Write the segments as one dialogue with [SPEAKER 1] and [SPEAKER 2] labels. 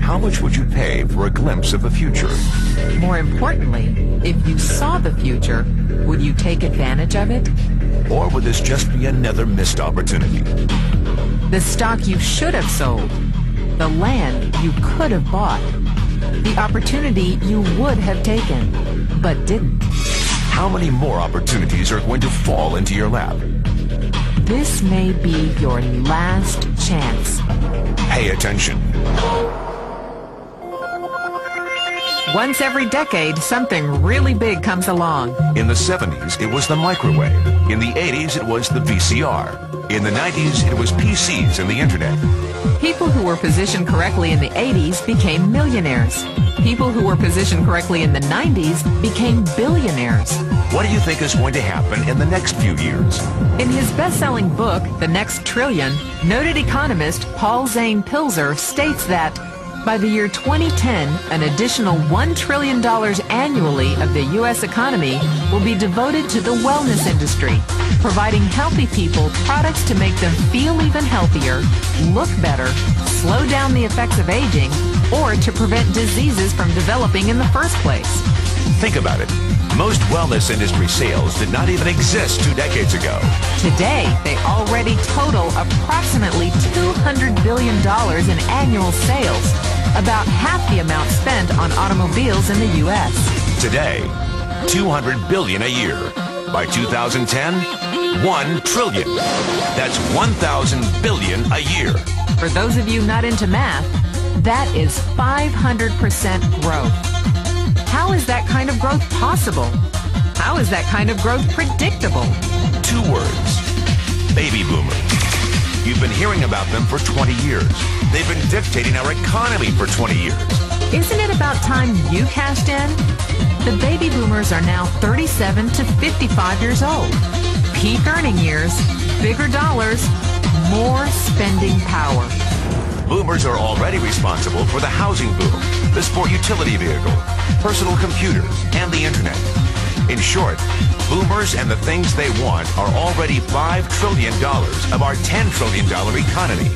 [SPEAKER 1] How much would you pay for a glimpse of the future?
[SPEAKER 2] More importantly, if you saw the future, would you take advantage of it?
[SPEAKER 1] Or would this just be another missed opportunity?
[SPEAKER 2] The stock you should have sold, the land you could have bought, the opportunity you would have taken, but didn't.
[SPEAKER 1] How many more opportunities are going to fall into your lap?
[SPEAKER 2] This may be your last chance.
[SPEAKER 1] Pay attention.
[SPEAKER 2] Once every decade, something really big comes along.
[SPEAKER 1] In the 70s, it was the microwave. In the 80s, it was the VCR. In the 90s, it was PCs and the internet.
[SPEAKER 2] People who were positioned correctly in the 80s became millionaires. People who were positioned correctly in the 90s became billionaires.
[SPEAKER 1] What do you think is going to happen in the next few years?
[SPEAKER 2] In his best-selling book, The Next Trillion, noted economist Paul Zane Pilzer states that by the year 2010, an additional $1 trillion annually of the U.S. economy will be devoted to the wellness industry, providing healthy people products to make them feel even healthier, look better, slow down the effects of aging, or to prevent diseases from developing in the first place.
[SPEAKER 1] Think about it. Most wellness industry sales did not even exist 2 decades ago.
[SPEAKER 2] Today, they already total approximately $200 billion in annual sales, about half the amount spent on automobiles in the U.S.
[SPEAKER 1] Today, $200 billion a year. By 2010, $1 trillion. That's 1,000 billion a year.
[SPEAKER 2] For those of you not into math, that is 500% growth. How is that kind of growth possible? How is that kind of growth predictable?
[SPEAKER 1] 2 words. Baby boomers. You've been hearing about them for 20 years. They've been dictating our economy for 20 years.
[SPEAKER 2] Isn't it about time you cashed in? The baby boomers are now 37 to 55 years old. Peak earning years, bigger dollars, more spending power.
[SPEAKER 1] Boomers are already responsible for the housing boom, the sport utility vehicle, personal computers, and the internet. In short, boomers and the things they want are already $5 trillion of our $10 trillion economy.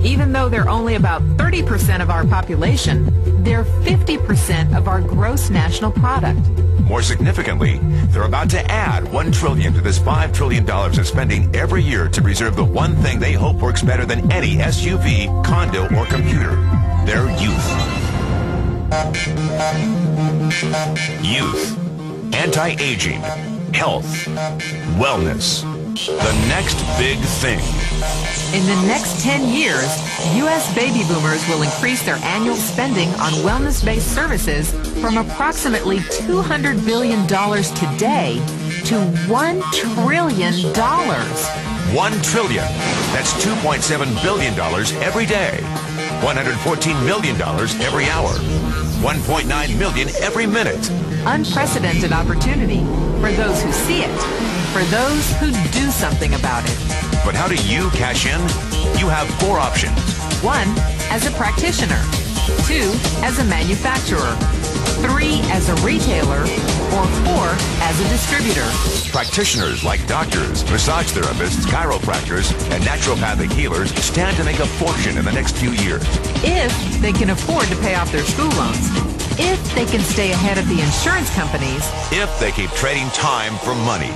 [SPEAKER 2] Even though they're only about 30% of our population, they're 50% of our gross national product.
[SPEAKER 1] More significantly, they're about to add $1 trillion to this $5 trillion of spending every year to preserve the one thing they hope works better than any SUV, condo, or computer: their youth. Youth. Anti-aging. Health. Wellness. The next big thing.
[SPEAKER 2] In the next 10 years, U.S. baby boomers will increase their annual spending on wellness-based services from approximately $200 billion today to $1 trillion.
[SPEAKER 1] $1 trillion. That's $2.7 billion every day. $114 million every hour. $1.9 million every minute.
[SPEAKER 2] Unprecedented opportunity for those who see it, for those who do something about it.
[SPEAKER 1] But how do you cash in? You have 4 options.
[SPEAKER 2] 1, as a practitioner. 2, as a manufacturer. 3, as a retailer. Or 4, as a distributor.
[SPEAKER 1] Practitioners like doctors, massage therapists, chiropractors, and naturopathic healers stand to make a fortune in the next few years.
[SPEAKER 2] If they can afford to pay off their school loans. If they can stay ahead of the insurance companies.
[SPEAKER 1] If they keep trading time for money.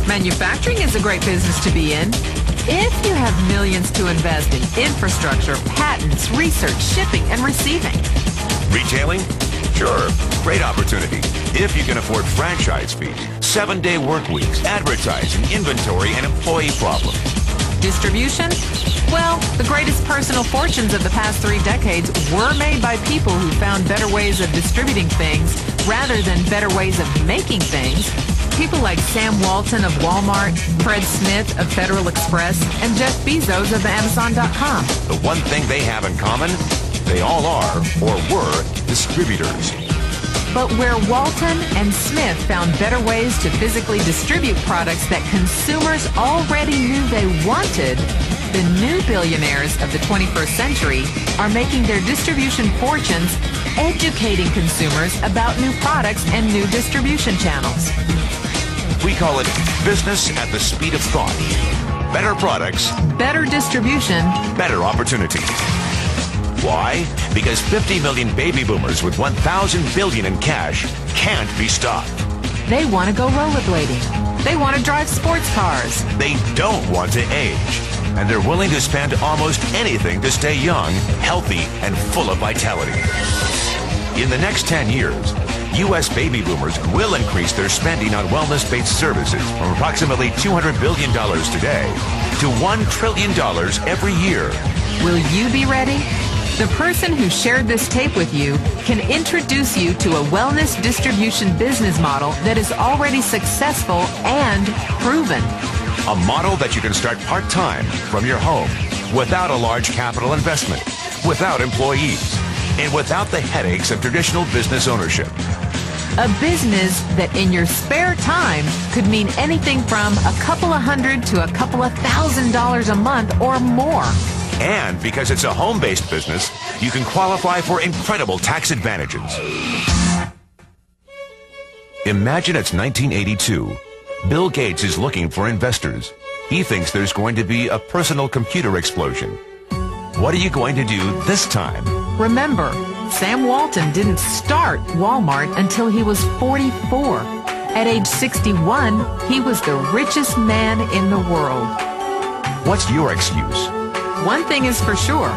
[SPEAKER 2] Manufacturing is a great business to be in. If you have millions to invest in infrastructure, patents, research, shipping, and receiving.
[SPEAKER 1] Retailing? Sure, great opportunity. If you can afford franchise fees, 7-day work weeks, advertising, inventory, and employee problems.
[SPEAKER 2] Distribution? Well, the greatest personal fortunes of the past 3 decades were made by people who found better ways of distributing things rather than better ways of making things. People like Sam Walton of Walmart, Fred Smith of Federal Express, and Jeff Bezos of Amazon.com.
[SPEAKER 1] The one thing they have in common, they all are, or were, distributors.
[SPEAKER 2] But where Walton and Smith found better ways to physically distribute products that consumers already knew they wanted, the new billionaires of the 21st century are making their distribution fortunes educating consumers about new products and new distribution channels.
[SPEAKER 1] We call it business at the speed of thought. better products,
[SPEAKER 2] better distribution,
[SPEAKER 1] better opportunity. Why? Because 50 million baby boomers with 1,000 billion in cash can't be stopped.
[SPEAKER 2] they want to go rollerblading. They want to drive sports cars.
[SPEAKER 1] They don't want to age. And they're willing to spend almost anything to stay young, healthy, and full of vitality. In the next 10 years, U.S. baby boomers will increase their spending on wellness-based services from approximately $200 billion today to $1 trillion every year.
[SPEAKER 2] Will you be ready? The person who shared this tape with you can introduce you to a wellness distribution business model that is already successful and proven.
[SPEAKER 1] A model that you can start part-time from your home without a large capital investment, without employees, and without the headaches of traditional business ownership.
[SPEAKER 2] A business that in your spare time could mean anything from a couple of $100 to a couple of $1,000 a month or more.
[SPEAKER 1] And because it's a home-based business, you can qualify for incredible tax advantages. Imagine it's 1982. Bill Gates is looking for investors. He thinks there's going to be a personal computer explosion. What are you going to do this time?
[SPEAKER 2] Remember, Sam Walton didn't start Walmart until he was 44. At age 61, he was the richest man in the world.
[SPEAKER 1] What's your excuse?
[SPEAKER 2] One thing is for sure.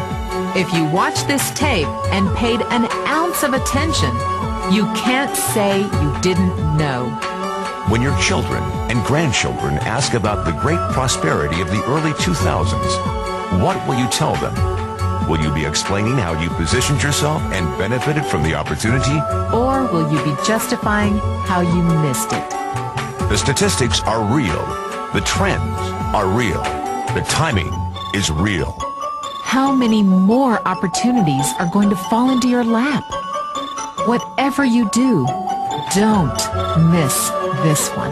[SPEAKER 2] If you watch this tape and paid an ounce of attention, you can't say you didn't know.
[SPEAKER 1] When your children and grandchildren ask about the great prosperity of the early 2000s, what will you tell them? Will you be explaining how you positioned yourself and benefited from the opportunity?
[SPEAKER 2] Or will you be justifying how you missed it?
[SPEAKER 1] The statistics are real. The trends are real. The timing is real.
[SPEAKER 2] How many more opportunities are going to fall into your lap? Whatever you do, don't miss this one.